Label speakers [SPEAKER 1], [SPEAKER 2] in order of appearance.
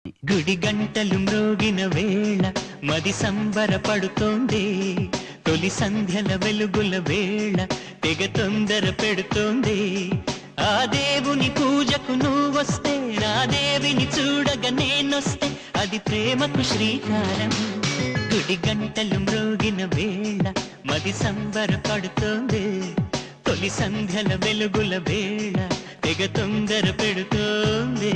[SPEAKER 1] గుడి గంటలు మ్రోగిన వేళ మది సంబరపడుతోంది. తొలి సంధ్యల వెలుగుల వేళ తెగ తొందర పెడుతోంది. ఆ దేవుని పూజకు నువ్వొస్తే, నా దేవిని చూడగా నేనొస్తే, అది ప్రేమకు శ్రీకారం. గుడి గంటలు మ్రోగిన వేళ మది సంబరపడుతోంది. తొలి సంధ్యల వెలుగుల వేళ తెగ తొందర పెడుతోంది.